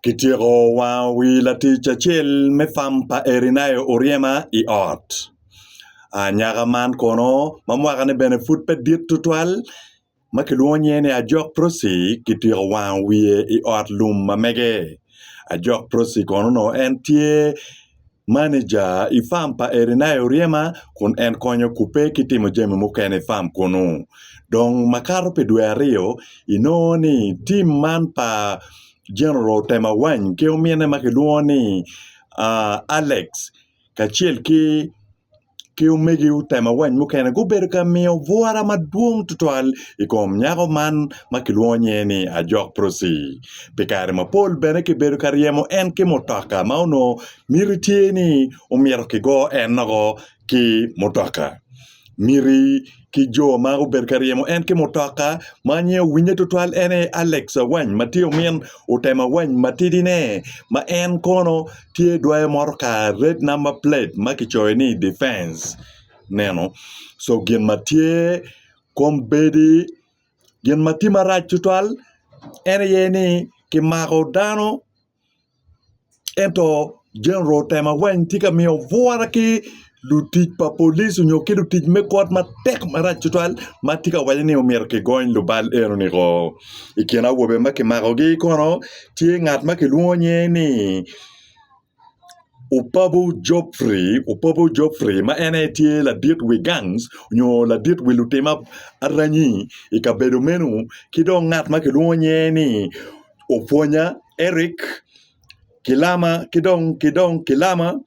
Kitiro wa wilati chachil me fam pa erinayo oriema I ot. Nyaga man kono mamwaka ne bene fut pe dit tutwal makiluonye ni ajok prosi kitiro wa wiye I ot lum mamege. Ajok prosi kono no en tie manager I fam pa erinayo oriema kun en konyo kupe kitimo jemi mukene fam kono. Dong makaro pe dwe ariyo inoni team man pa General tema wany ke umiene makiluoni Alex kachiel ki umegi utema wany mukene gubedo ka miyo vuara maduong tutwal ikom nyago man makiluonye ni ajok prosi pikare mapol bene kibedo ka riemo en ki motoka mauno miritie ni umiero kigo en nogo ki motoka miri ki jo ma uber kariemo en ki motoka manye winje tutwal ene Alex wany matio mien utema wany matidine ma en kono tie dwaye moro ka red number plate makichoe ni defense neno so gin matie kombedi gin mati marach tutwal ene yeni ki mako dano ento General tema wany tika miyo vuara ki lutic pa polis unyo ki lutic me kot matek marach tutwal matika wale ni umier ki goin lubal ero ni ko ikena wobe maki makogi kono tie ngat maki luonye ni Upabu Joffrey ma ene tie la dit wi gangs unyo la dit wi lutema aranyi ikabedo menu kido ngat maki luonye ni Oponya Eric Kilama Kilama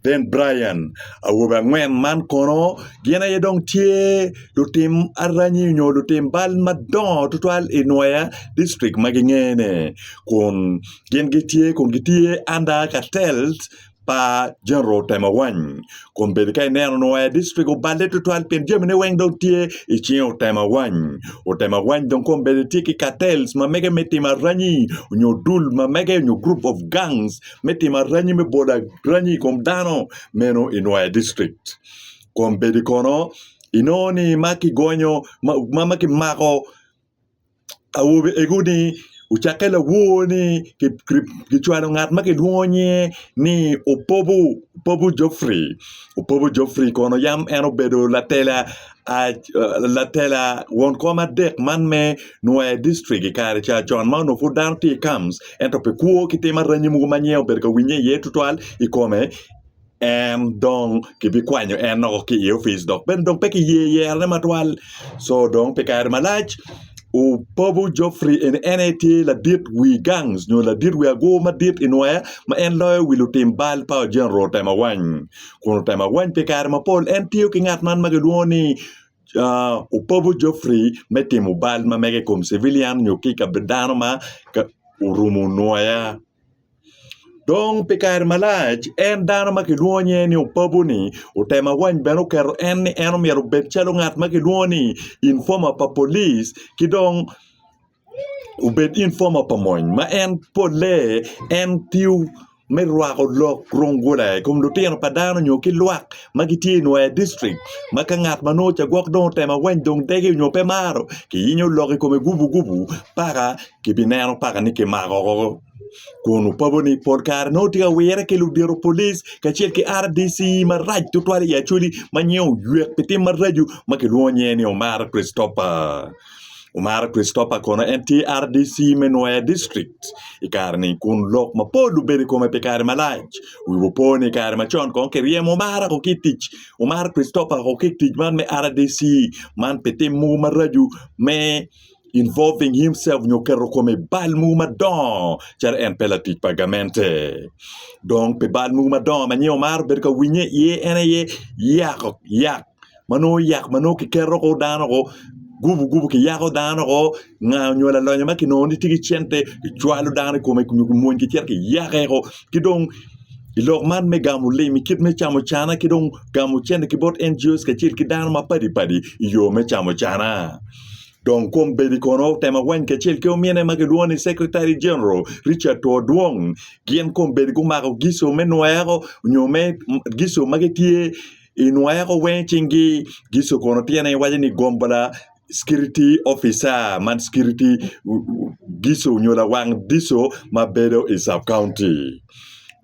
then Brian awuba ngwen man kono gena yedong tie lutim aranyi nyo lutim bal madon tutwal inoya district magingene kun gen gitie anda cartels pa General tema wany kun bedikay neno noya district o balle tutwal pen jemine weng dong tie ichio tema wany dong kon beditiki cartels ma mege metima ranyi nyo dul ma mege nyo group of gangs metima ranyi me boda ranyi kom dano meno inoya district kon bedikono inoni maki gonyo maki mako awube egudi uchakela woni kichwano ngat maki luonye ni Upabu Joffrey kono yam eno bedo latela won koma dek man me noe district ikare cha John Mano fu down ti comes ento pe kuo kitema ranyimu manyeo berka winye ye tutwal ikome en dong kibi kwanyo en no ki office dok ben dong peki ye ne matwal so dong pekar malach Upabu Joffrey en NAT la dit wi gangs no la dit wi ago ma dit inwaya ma en loyo wi lutim bal pa General tema wany kono tema wany pekar ma pol en tiyo ki ngat man magaluoni Upabu Joffrey metimu bal ma mege kom civilian nyo ki ka bedano ma ka urumu noya dong pekar malach en dano makiluonye ni Upabu ni utema wany beno kero en ni eno miero bet chalo ngat makiluoni informa pa police kidong ubet informa pa moñ ma en pole en tiu me ruako lok rongula kum lutino padano nyo ki luak magiti no district maka ngat mano cha gok don tema wany dong tege nyo pe maro ki inyo loki come gubu para ki binero para ni ki maro kun Upabu ni porkar no tiga wera ke ludiro police kachiel ki RDC maraj tutwali ya chuli manyeo yuek piti maraju makiluonye ni Omar Christopher kono enti RDC menwaya district ikarni kun lok mapolu beri kome pekare malaj wiwoponi kare machon kon keriem Omar ko kitich Omar Christopher ko kitich man me RDC man piti mu maraju me involving himself nyokero come bal mu madon char en pelatik pagamente donc pe bal mu madon manye Omar berka winye ye ene yak mano ki kero ko dano ko gubu ki yako dano ko nga nyola lonyo makinoni tigi chente chwalu dano come mon ki tier ki yake ko kidong ilok man me gamu le mi kit me chamo chana kidong gamu chende ki bot NGOs ka chil ki dano ma padi yo me chamo chana donc kom bedi kono tema wany ka chil ke umiene makiluoni Secretary General Richard Odwong gien kom bedi kumako giso me noero nyome giso magetie inuaya ko wenchingi giso kono tiene wajini gombala security officer man security giso nyola wang diso mabedo is sub county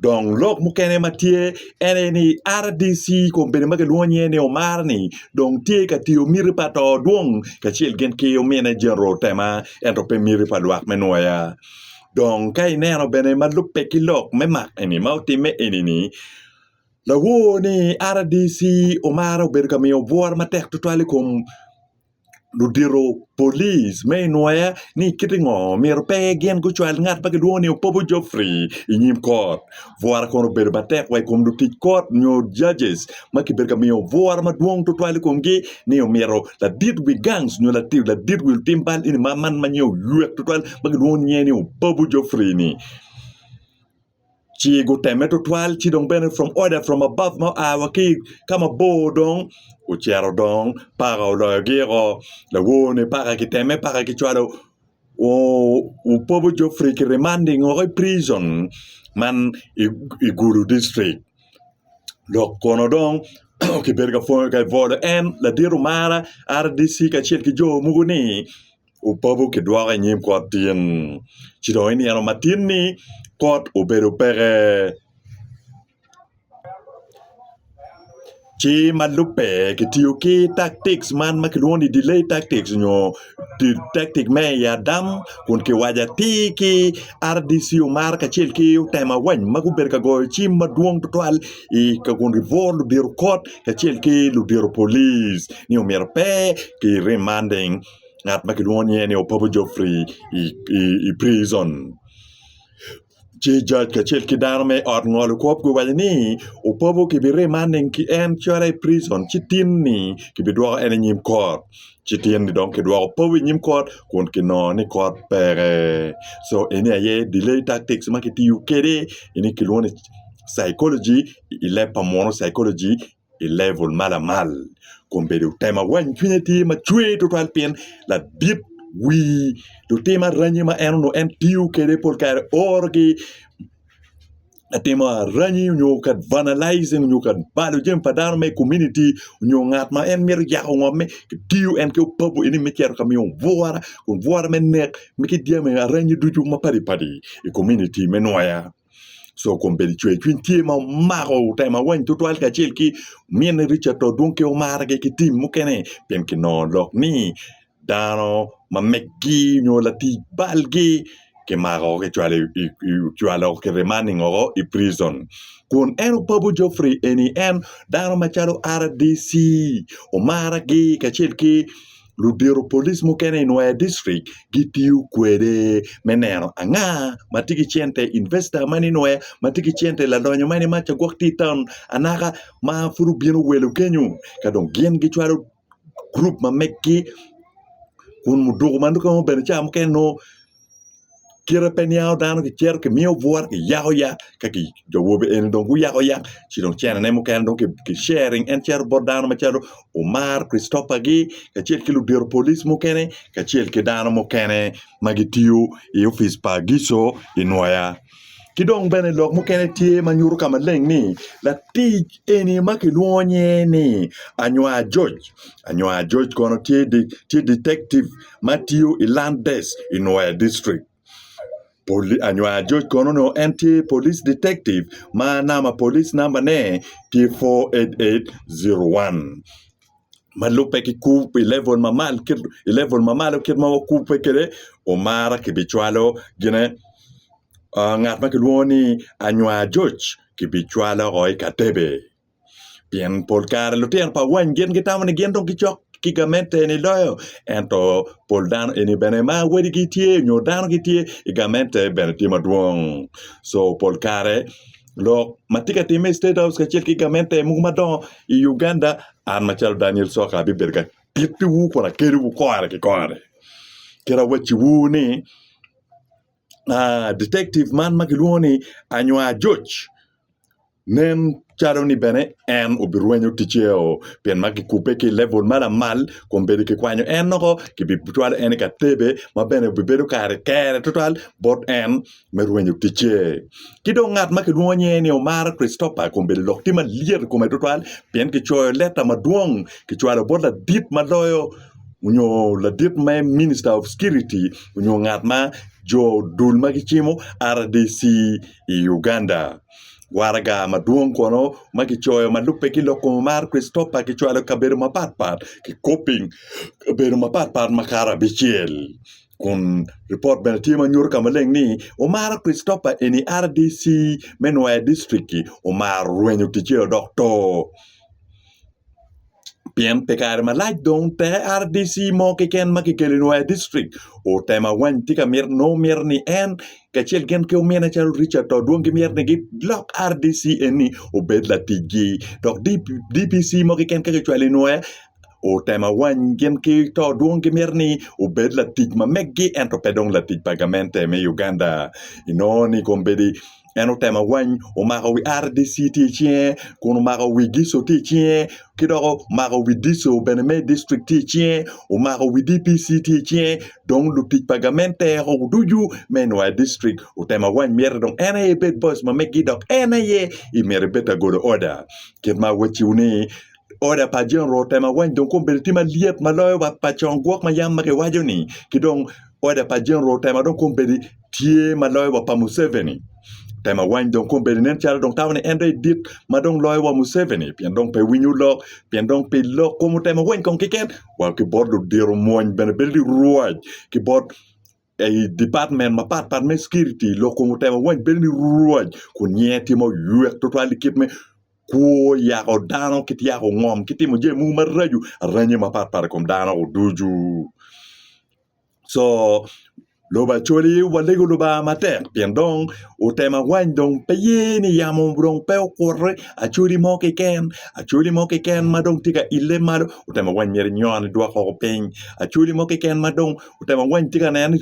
donc lok mukene matie ene ni RDC ko bene mage luonye ne omar ni donc tie ka tio miri pato duong ka chiel gen ke o manager tema ento pe miri pa luak menoya donc kai neno bene malupe kilok memak eni mautime eni ni la wo ni RDC omar o berga mi o vor matek tutwali kom ludiro police me noya ni kitingo mir pe gen ku chwal ngat pa kedwoni opobo Joffrey inyim court voir kono ber batek way kom du tit court nyo judges makiber kamio voir ma duong to twali kom gi ni o mero la dit we gangs nyo la dit will timbal in man manyo yuek to twal magdwon nyeni opobo Joffrey ni chi go temeto twal chi dong bene from order from above ma awaki kama bo dong uchero dong para o lo giro la wone para ki teme para ki chwalo o pobo Joffrey ki remanding o prison man i guru district lo kono dong ki berga fo ka voda en la diru mara RDC ka chel ki jo muguni o pobo ki doa nyim ko tien chi do ni ano matin ni kot obedo pere chi malupe ki tiyo ki tactics man makilwoni delay tactics nyo di tactic me ya dam kun ki waja ti ki RDC umar ka chil ki tema wany maguber ka go chi maduong total i ka kun rivol dir court ka chil ki ludir police ni umer pe ki remanding ngat makilwoni ni opobo Joffrey i prison chi judge ka chel ki darme ot ngol kop ku wajani o pobo ki bi remanding ki en chore prison chi tin ni ki bi dwa en nyim court chi tin ni donc ki dwa pobo nyim court kun ki no ni court pere so eni aye delay tactics ma ki tiu kede eni ki lone psychology il est pas mono psychology il level mal kombe du tema wan finity ma chwe total pen la bit oui lo tema ranyi ma eno en tiu kede por kare orgi a tema ranyi nyo kat vandalizing nyo kat balu jem padar me community nyo ngat ma en mer ya ngome tiu en ko pobo ini me cher kamion voara me nek me ki dia me ranyi duju ma pari e community me noya so kompedi chwe twin tie ma maro tema wan to twal ka chel ki mien Richard to donc o marge ki tim mukene pen ki no lok ni dano ma mekki nyo la ti balgi ke maro ke chwale ke remanding oro i prison kun en opobo Joffrey eni en dano machalo RDC o maragi ka chel ki ludiro police mukene no district gitiu kwede meneno anga matiki chente investor mani noe matiki chente la donyo mani macha gwakti town anaka ma furu bieno welu kenyu kadon gen gichwalo group ma mekki kun mudugo manduka mo ben cham keno kira peniao dano ki cher ke mio vuar ki yaho ya kaki jowobe en don gu yaho ya ci don chena ne mo kan don ki sharing en cher bordano ma chero Omar Christopher gi ka cher ki lu der police mo kene ka cher ki dano mo kene magitio e office pa giso inoya ki don bene lok mo kene tie manyuru kama leng ni la ti eni maki luonye ni anywa George kono tie detective Matthew Ilandes inoya district anywa George kono no anti police detective nama police number ne T48801 malupe ki kupe level mamal kir ma kupe kere o mara ki bichwalo gine ngat ma ki luoni anywa George ki bichwalo roi katebe bien por kare lo tien pa wan gen gitamane gen don ki chok kigamente ni loyo ento poldano eni bene ma wedi gitie nyo dano gitie igamente bene tima duong so polkare lo matika time state house kachel kigamente mumadon i Uganda an machal Daniel Soka bi berga tipi wu kora keri wu kore kera wachi wu ni detective man makiluoni anywa George nem charo ni bene en obiruenyo ticheo pen maki kupe ki level mala mal kombedi ki kwanyo en noko ki bitual en ka tebe ma bene bibedo kare total bot en meruenyo tiche kido ngat maki luonye ni Omar Christopher kombedi lokti ma lier kome total pen ki choyo leta maduong ki chwalo bot la dit maloyo unyo ladit ma Minister of Security unyo ngat ma jo dul magichimo RDC i Uganda waraga maduong kono magichoyo malupe kiloko mar Christopher kichwalo kabero mapatpat ki coping kabero mapatpat makara bichiel kun report ben tima nyur kamaleng ni Omar Christopher eni RDC menwa district Omar ruenyo tichio doctor Pien pekare malaj dong te RDC mo ke ken ma ke kelinwa district o tema wan tika mir no mir ni en kachel gen ke umena chal Richard to duong ke mir ne git block RDC eni o bed la tigi dok DPC mo ke ken ke chwali noe o tema wan gen ke to duong ke mir ni o bed la tig ma meggi ento pedong la tig pagamente me Uganda inoni kombedi eno tema wan o maka wi RDC ti chien kono maka wi giso ti chien kidoko maka wi diso beneme district ti chien o maka wi DPC ti chien don lu tig pagamente o duju menwa district o tema wan mier don ena ye bed boss ma megi dok ena ye i mier beta go to order kirma wachi uni order pa general tema wan don kombel tima liet maloyo wa pa chongwok ma yam make wajo ni kidong order pa general tema don kombeli tie maloyo wa pa Museveni tema wan don kombeli nen chala don tawne ende dit madong loy wa Museveni pian don pe winyu lo pian don pe lo komu tema wan kon kiken wa ki bordo diro moñ ben beldi ruaj ki bord department ma pat me security lo komu tema wan beldi ruaj ko nyeti mo yuek to tali kit me ko yako dano kiti yako ngom kiti mo je mu maraju ranye ma pat kom dano o duju so loba choli walego loba mater piendong o tema wan dong peyeni yamo brong pe korre a choli mo ke ken madong tika ile mado o tema wan mer nyon do ko pen a choli mo ke ken madong o tema wan tika na ni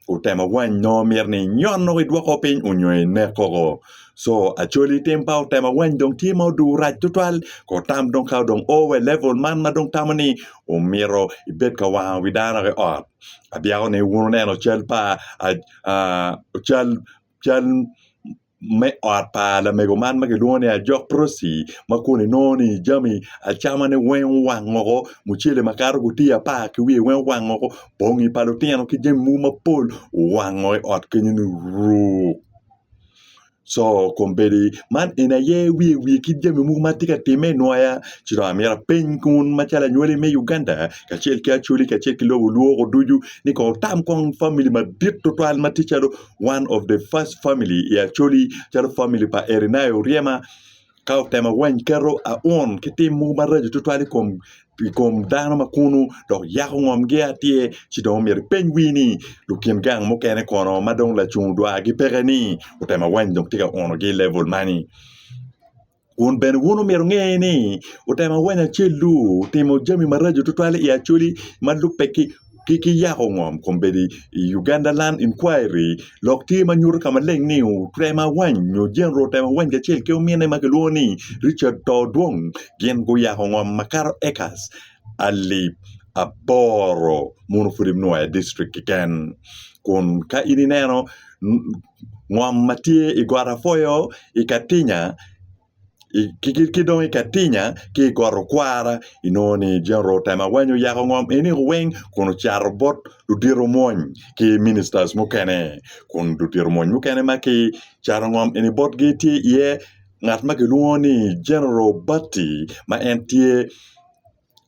o tema wan no mer ni nyon no do ko pen o nyoy ne ko so a choli tempa o tema wan dong timo du raj total ko tam dong ka dong over level man madong tamani o miro ibet ka wa widana ke ot abiao ne wuno neno chel pa chel me ot pa la mego man ma gelone a jok prosi makone noni jami a chama ne wen wango muchele makaro gutia pa ki wi wen wango bongi palotino ki jem mu mapol wango ot kenyunu ru so kombedi man ina ye wi kijemi mu matika time noya chira mera pen kun machala nyole me Uganda ka chel ka chuli ka chel lo luo duju ni ko tam kon family ma dit total maticharo one of the first family ya chuli charo family pa erinayo riema ka tema wan kero a on kiti mu marajo total kom dano makunu do yako ngom ge atie ci do mer penguini lu kien gang mo kene kono madong la chung do agi pereni o tema wan dong tika ono ge level mani un ben wono mer ngeni o tema wan chelu timo jami marajo total ya chuli malu peki kiki yako ngom kombedi Uganda Land Inquiry lokti manyur kamaleng niu trema wan nyo general tema wan ga chel ke umiene mageloni Richard Todwong gen go yako ngom makar ekas ali aboro munufurim noa district ken kun ka ini neno ngom matie igwara foyo ikatinya kidong ikatinya ki goro kwara inoni general tema wanyo yako ngom ini weng kono charbot dudiro mon ki ministers mukene kun dudiro mon mukene maki charo ngom ini bot giti ye ngat mageloni general Bati ma entie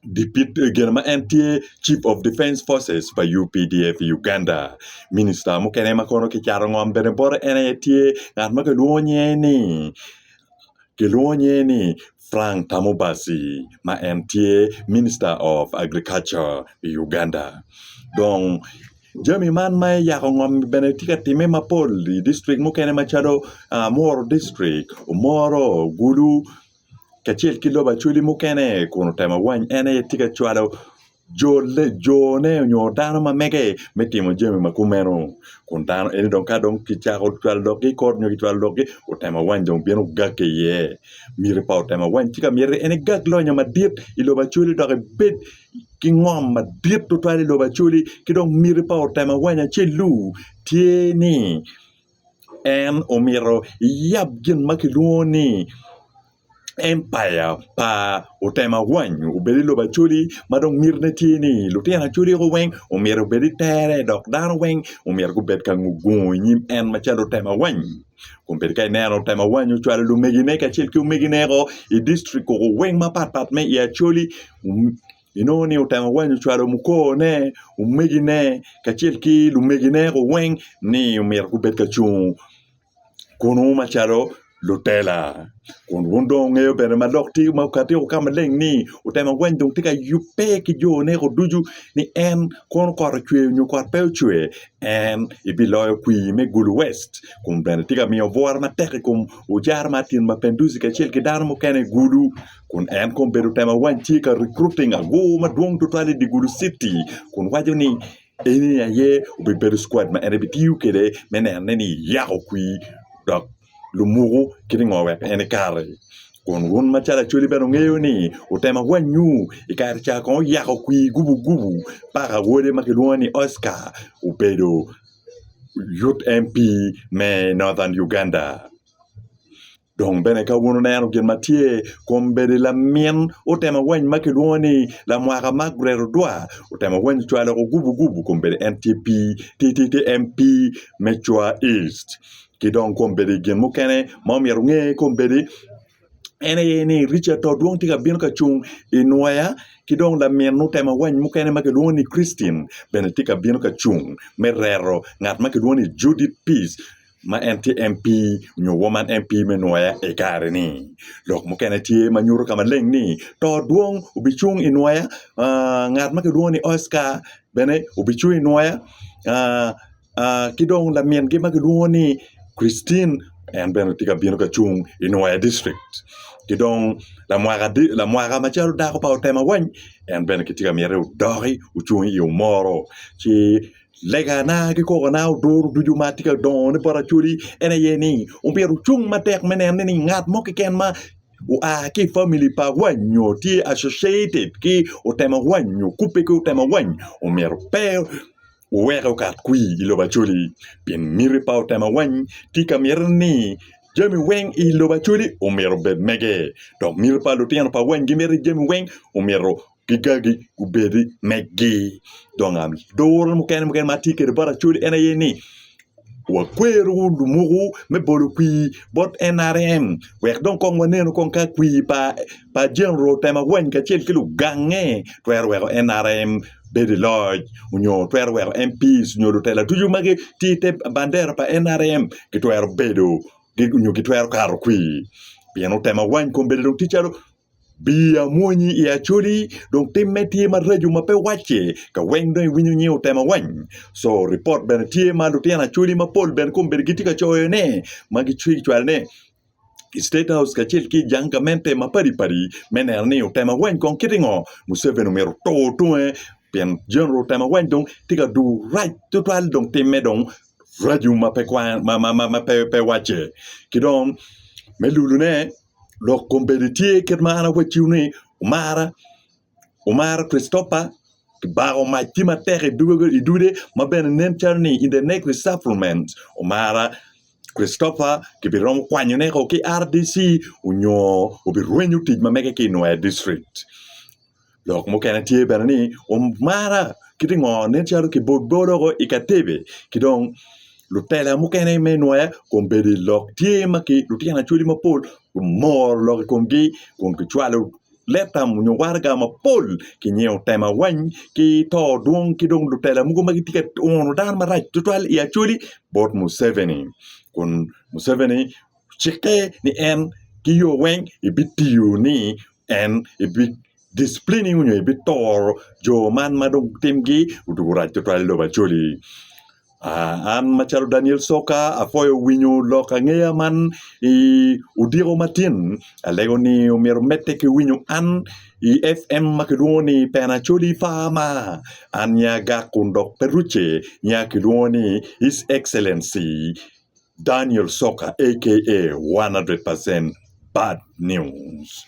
Deputy General NTA Chief of Defense Forces by UPDF Uganda minister mukene makono ki charo ngom bene bor enetie ngat mageloni ni Frank Tamubasi ma NTA Minister of Agriculture Uganda donc jami man mai yako ngom benetika time mapol district mukene machado Moro district Moro Gulu kachel kiloba chuli mukene kono tema wan ene tika chwalo jone nyo dano ma mege metimo jemi makumeno kon dano ene don ka don kichako chwalo ki kor nyo chwalo ki o tema wan don bieno gake ye mire pa o tema wan tika mire ene gak lo nyama dit iloba chuli do bed ki ngom ma dit to twali loba chuli ki don mire pa o tema wan chelu tieni en omiro yab gin makiluoni empire pa utema wanyu ubedi loba chuli madong mirne tini lutiana chuli ko weng umir ubedi tere dok dan weng umir ku bet kan nyim en machalo tema wanyu kumbedi kai nero tema wanyu chwala lu megine ka chil ki megine ko I district ko weng ma pat me ya chuli inoni utema wanyu chwala muko ne umegine ka chil ki lu megine ko weng ni umir ku bet ka chung kunu machalo lutela kun wundo ngeo bere malokti ma kati o kamaleng ni utema wendong tika yupe ki jo ne ko duju ni en kon kor kwe nyu kor pe chwe en ibiloyo kwi me gulu west kun bere tika mi ovor ma tek kum ujar matin ma penduzi ka chel ki dar mo kene gulu kun en kon bere utema wanchi ka recruiting a go ma dong totally di gulu city kun wajo ni eni ye ubi bere squad ma ene bitiu kede menen ni yako kwi dok lumugu kiti ngowe ene kare kon won machala chuli bero ngeyo ni utema wanyu ikari cha kon yako kwi gubu para wole makilwani Oscar upedo youth MP me Northern Uganda donc bene ka wono nero gen matie kombede la mien utema wanyu makilwani la mwaka magrero doa utema wanyu chwala ko gubu kombede NTP TTTMP Mechwa East ki don kombedi gen mukene mom yarunge kombedi ene ni Richard Todwong tiga bin ka chung inwaya ki don la mien tema wany mukene makedoni Christine benetika bin ka chung merero ngat makedoni Judith Peace ma NTMP nyo woman MP menwaya e kare ni lok mukene tie manyuro kama leng ni Todwong ubichung inwaya ngat makedoni Oscar bene ubichu inwaya ki don la mien ge makedoni Christine en benetika bino ka chung inwaya district kidong la mwaka macharo dako pa utema wany en benetika miere udori uchung iyo moro chi lega na ki koko na udur duju matika don para chuli ene yeni umpiru chung matek menen ni ngat mo ki ken ma ki family pa wanyo ti associated ki utema wanyo kupe ki utema wanyo umiru pe uweka ukat kui iloba chuli pin miri pa utema wany tika mirni jami weng iloba chuli umero bed mege donc miri pa lutiano pa wany gimeri jami weng umero gigagi ubedi mege donc am dor mukene matika de bara chuli ena yeni wa kweru lumugu me bolu kui bot NRM wek don kong waneno kong ka kui pa general tema wany ka chel kilu gange twer weko NRM bedi lodge unyo twer weko MPs unyo lutela tuju mage tite bandera pa NRM ki twer bedo unyo ki twer karo kui piano tema wany kong bedi dong ticharo Bia mwonyi ya chuli donc timeti ma reju ma pe wache ka weng do winyu nyi tema wany so report ben tie ma lutiana chuli ma pol ben kum bergiti ka choyo ne magi chui chwal ne State House ka chil ki janga mente ma pari mener ni tema wany kon kitingo Museveni numero to bien general tema wany donc tika du right total donc timme donc reju ma pe kwa ma pe wache ki don melulu ne lo competitie ket mana wachiune umara Christopher bago ma tima tere idude ma ben nen charni in the next supplement umara Christopher ki birom kwanyo ne ko ki RDC unyo obirwenyu tij ma meke ki no district lok mo kana tie benani umara kitingo nen charo ki bodo ko ikatebe kidong lutela mukene menwa kombedi lok tie maki lutiana chuli mapol mor lok kongi kon kichwalo leta munyo warga mapol kinyeo tema wany ki to duong kidong lutela mugo magi tiket on dan marai tutwal ya chuli bot Museveni kon Museveni chike ni en kiyo weng ibitiyo ni en ibit disciplining unyo ibitor jo man madong timgi udura tutwal loba chuli an machalo Daniel Soka afoyo winyo loka ngea man udiro matin alego ni umero mete ki winyo an FM makidwoni pena chuli fama an yaga kundok peruche nya kidwoni His Excellency Daniel Soka aka 100% bad news